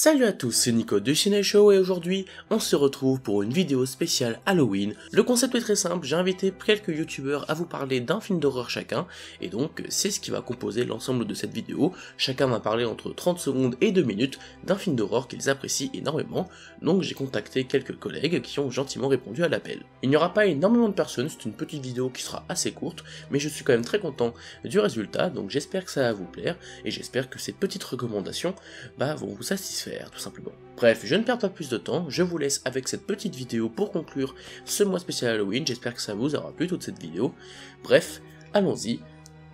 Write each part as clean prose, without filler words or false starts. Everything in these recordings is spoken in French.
Salut à tous, c'est Nico de Ciné Show et aujourd'hui on se retrouve pour une vidéo spéciale Halloween. Le concept est très simple, j'ai invité quelques youtubeurs à vous parler d'un film d'horreur chacun et donc c'est ce qui va composer l'ensemble de cette vidéo. Chacun va parler entre 30 secondes et 2 minutes d'un film d'horreur qu'ils apprécient énormément, donc j'ai contacté quelques collègues qui ont gentiment répondu à l'appel. Il n'y aura pas énormément de personnes, c'est une petite vidéo qui sera assez courte, mais je suis quand même très content du résultat, donc j'espère que ça va vous plaire et j'espère que ces petites recommandations vont vous satisfaire tout simplement. Bref, je ne perds pas plus de temps, je vous laisse avec cette petite vidéo pour conclure ce mois spécial Halloween, j'espère que ça vous aura plu toute cette vidéo. Bref, allons-y,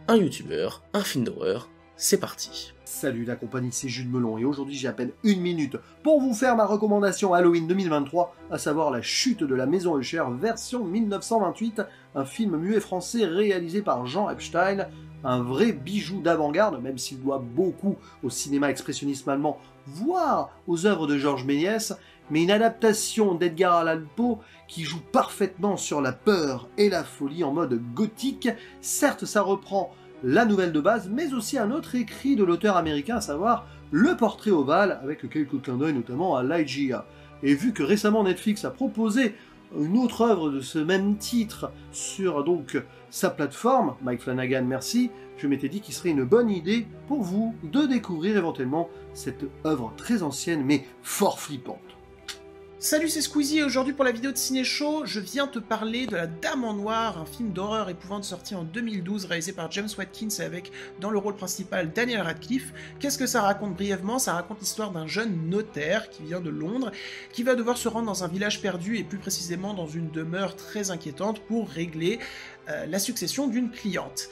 un youtubeur, un film d'horreur, c'est parti. Salut la compagnie, c'est Jules Melon et aujourd'hui j'ai à peine une minute pour vous faire ma recommandation Halloween 2023, à savoir La Chute de la Maison Usher version 1928, un film muet français réalisé par Jean Epstein, un vrai bijou d'avant-garde, même s'il doit beaucoup au cinéma expressionniste allemand, voire aux œuvres de Georges Méliès, mais une adaptation d'Edgar Allan Poe qui joue parfaitement sur la peur et la folie en mode gothique. Certes, ça reprend la nouvelle de base, mais aussi un autre écrit de l'auteur américain, à savoir Le Portrait ovale, avec quelques clins d'œil notamment à Ligeia. Et vu que récemment Netflix a proposé une autre œuvre de ce même titre sur donc sa plateforme, Mike Flanagan merci, je m'étais dit qu'il serait une bonne idée pour vous de découvrir éventuellement cette œuvre très ancienne mais fort flippante. Salut, c'est Squeezie et aujourd'hui pour la vidéo de Ciné Show, je viens te parler de La Dame en Noir, un film d'horreur épouvante sorti en 2012 réalisé par James Watkins et avec dans le rôle principal Daniel Radcliffe. Qu'est-ce que ça raconte brièvement? Ça raconte l'histoire d'un jeune notaire qui vient de Londres, qui va devoir se rendre dans un village perdu et plus précisément dans une demeure très inquiétante pour régler la succession d'une cliente.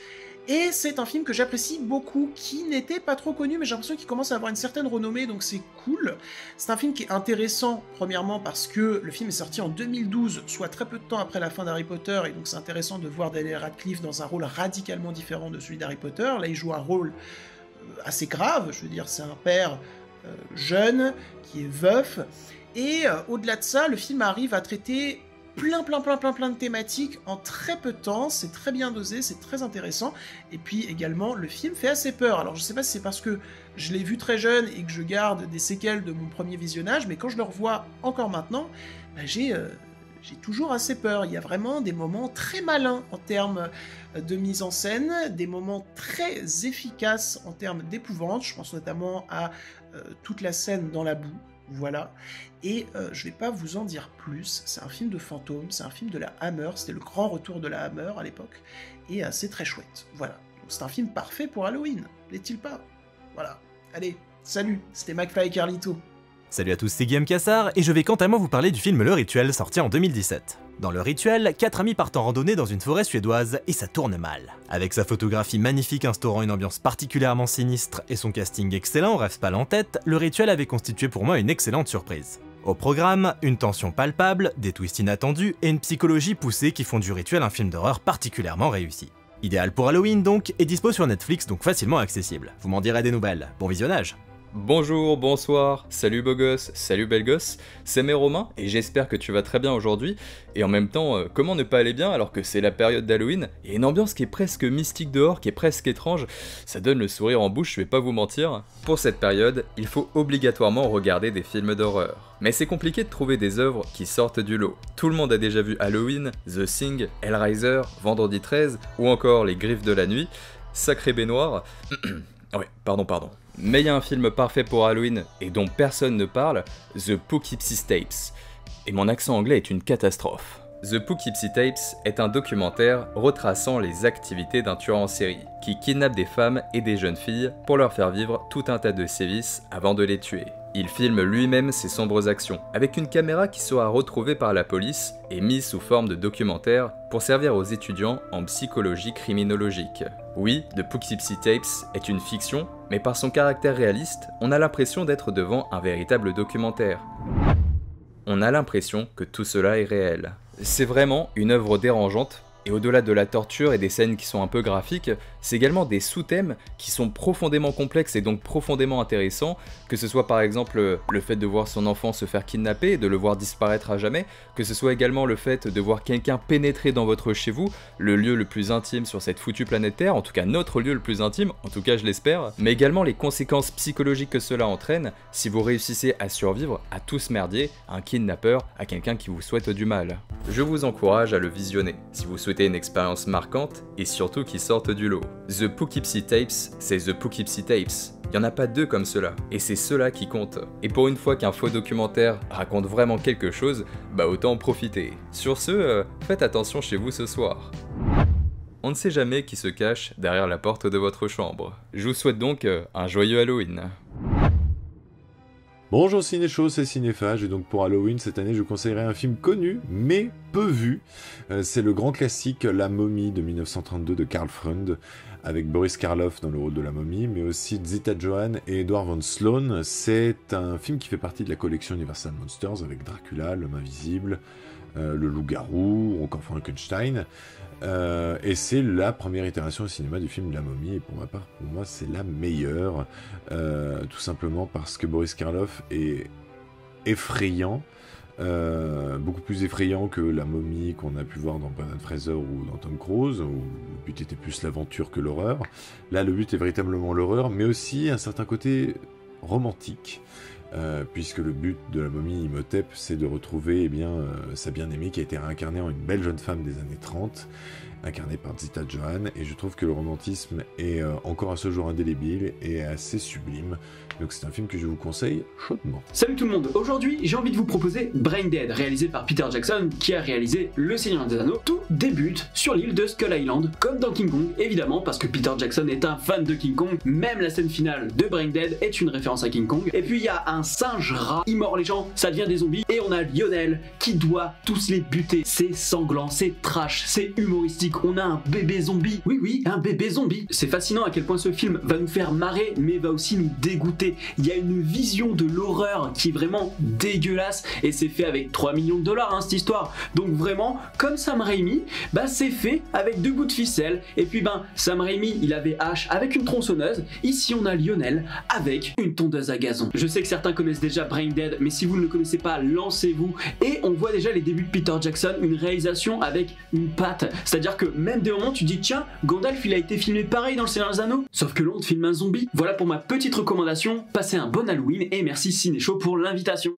Et c'est un film que j'apprécie beaucoup, qui n'était pas trop connu, mais j'ai l'impression qu'il commence à avoir une certaine renommée, donc c'est cool. C'est un film qui est intéressant, premièrement parce que le film est sorti en 2012, soit très peu de temps après la fin d'Harry Potter, et donc c'est intéressant de voir Daniel Radcliffe dans un rôle radicalement différent de celui d'Harry Potter. Là, il joue un rôle assez grave, je veux dire, c'est un père jeune, qui est veuf, et au-delà de ça, le film arrive à traiter plein de thématiques en très peu de temps, c'est très bien dosé, c'est très intéressant, et puis également le film fait assez peur. Alors je sais pas si c'est parce que je l'ai vu très jeune et que je garde des séquelles de mon premier visionnage, mais quand je le revois encore maintenant, j'ai toujours assez peur. Il y a vraiment des moments très malins en termes de mise en scène, des moments très efficaces en termes d'épouvante, je pense notamment à toute la scène dans la boue. Voilà, et je vais pas vous en dire plus, c'est un film de fantôme, c'est un film de la Hammer, c'était le grand retour de la Hammer à l'époque, et c'est très chouette, voilà. C'est un film parfait pour Halloween, n'est-il pas? Voilà, allez, salut, c'était McFly et Carlito. Salut à tous, c'est Guillaume Cassard, et je vais quant à moi vous parler du film Le Rituel, sorti en 2017. Dans Le Rituel, 4 amis partent en randonnée dans une forêt suédoise, et ça tourne mal. Avec sa photographie magnifique instaurant une ambiance particulièrement sinistre et son casting excellent, rêve pas en tête, Le Rituel avait constitué pour moi une excellente surprise. Au programme, une tension palpable, des twists inattendus, et une psychologie poussée qui font du Rituel un film d'horreur particulièrement réussi. Idéal pour Halloween donc, et dispo sur Netflix donc facilement accessible. Vous m'en direz des nouvelles. Bon visionnage! Bonjour, bonsoir, salut beau gosse, salut belle gosse, c'est mes Romain et j'espère que tu vas très bien aujourd'hui. Et en même temps, comment ne pas aller bien alors que c'est la période d'Halloween? Il y a une ambiance qui est presque mystique dehors, qui est presque étrange, ça donne le sourire en bouche, je vais pas vous mentir. Pour cette période, il faut obligatoirement regarder des films d'horreur. Mais c'est compliqué de trouver des œuvres qui sortent du lot. Tout le monde a déjà vu Halloween, The Thing, Hellraiser, Vendredi 13 ou encore Les Griffes de la Nuit, Sacré Baignoire... ouais, pardon. Mais il y a un film parfait pour Halloween et dont personne ne parle, The Poughkeepsie Tapes. Et mon accent anglais est une catastrophe. The Poughkeepsie Tapes est un documentaire retraçant les activités d'un tueur en série, qui kidnappe des femmes et des jeunes filles pour leur faire vivre tout un tas de sévices avant de les tuer. Il filme lui-même ses sombres actions, avec une caméra qui sera retrouvée par la police et mise sous forme de documentaire pour servir aux étudiants en psychologie criminologique. Oui, The Poughkeepsie Tapes est une fiction, mais par son caractère réaliste, on a l'impression d'être devant un véritable documentaire. On a l'impression que tout cela est réel. C'est vraiment une œuvre dérangeante, Et au-delà de la torture et des scènes qui sont un peu graphiques, c'est également des sous-thèmes qui sont profondément complexes et donc profondément intéressants, que ce soit par exemple le fait de voir son enfant se faire kidnapper et de le voir disparaître à jamais, que ce soit également le fait de voir quelqu'un pénétrer dans votre chez vous, le lieu le plus intime sur cette foutue planète Terre, en tout cas notre lieu le plus intime, en tout cas je l'espère, mais également les conséquences psychologiques que cela entraîne si vous réussissez à survivre à tout ce merdier, à un kidnappeur, à quelqu'un qui vous souhaite du mal. Je vous encourage à le visionner, si vous souhaitez une expérience marquante et surtout qui sorte du lot. The Poughkeepsie Tapes, c'est The Poughkeepsie Tapes. Il n'y en a pas deux comme cela, et c'est cela qui compte. Et pour une fois qu'un faux documentaire raconte vraiment quelque chose, bah autant en profiter. Sur ce, faites attention chez vous ce soir. On ne sait jamais qui se cache derrière la porte de votre chambre. Je vous souhaite donc un joyeux Halloween. Bonjour Cinéchaud, c'est Cinéphage et donc pour Halloween cette année je conseillerais un film connu mais peu vu. C'est le grand classique La Momie de 1932 de Karl Freund avec Boris Karloff dans le rôle de la momie mais aussi Zita Johann et Edward von Sloan. C'est un film qui fait partie de la collection Universal Monsters avec Dracula, l'homme invisible, le loup-garou ou encore Frankenstein. Et c'est la première itération au cinéma du film La Momie, et pour ma part, pour moi, c'est la meilleure, tout simplement parce que Boris Karloff est effrayant, beaucoup plus effrayant que La Momie qu'on a pu voir dans Brendan Fraser ou dans Tom Cruise, où le but était plus l'aventure que l'horreur. Là, le but est véritablement l'horreur, mais aussi un certain côté romantique. Puisque le but de La Momie Imhotep, c'est de retrouver sa bien-aimée qui a été réincarnée en une belle jeune femme des années 30, incarnée par Zita Johann, et je trouve que le romantisme est encore à ce jour indélébile et assez sublime, donc c'est un film que je vous conseille chaudement. Salut tout le monde, aujourd'hui j'ai envie de vous proposer Brain Dead, réalisé par Peter Jackson, qui a réalisé Le Seigneur des Anneaux. Tout débute sur l'île de Skull Island, comme dans King Kong, évidemment, parce que Peter Jackson est un fan de King Kong, même la scène finale de Brain Dead est une référence à King Kong, et puis il y a un singe rat, il mord les gens, ça devient des zombies, et on a Lionel qui doit tous les buter. C'est sanglant, c'est trash, c'est humoristique, on a un bébé zombie, oui, un bébé zombie. C'est fascinant à quel point ce film va nous faire marrer, mais va aussi nous dégoûter. Il y a une vision de l'horreur qui est vraiment dégueulasse, et c'est fait avec 3 millions de dollars, cette histoire. Donc vraiment, comme Sam Raimi, bah c'est fait avec 2 bouts de ficelle, et puis Sam Raimi, il avait Ash avec une tronçonneuse, ici on a Lionel avec une tondeuse à gazon. Je sais que certains connaissent déjà Brain Dead, mais si vous ne le connaissez pas, lancez-vous, et on voit déjà les débuts de Peter Jackson, une réalisation avec une patte, c'est-à-dire que même des moments tu dis tiens, Gandalf il a été filmé pareil dans Le Seigneur des Anneaux, sauf que là on te filme un zombie. Voilà pour ma petite recommandation, passez un bon Halloween et merci Cinéchaud pour l'invitation.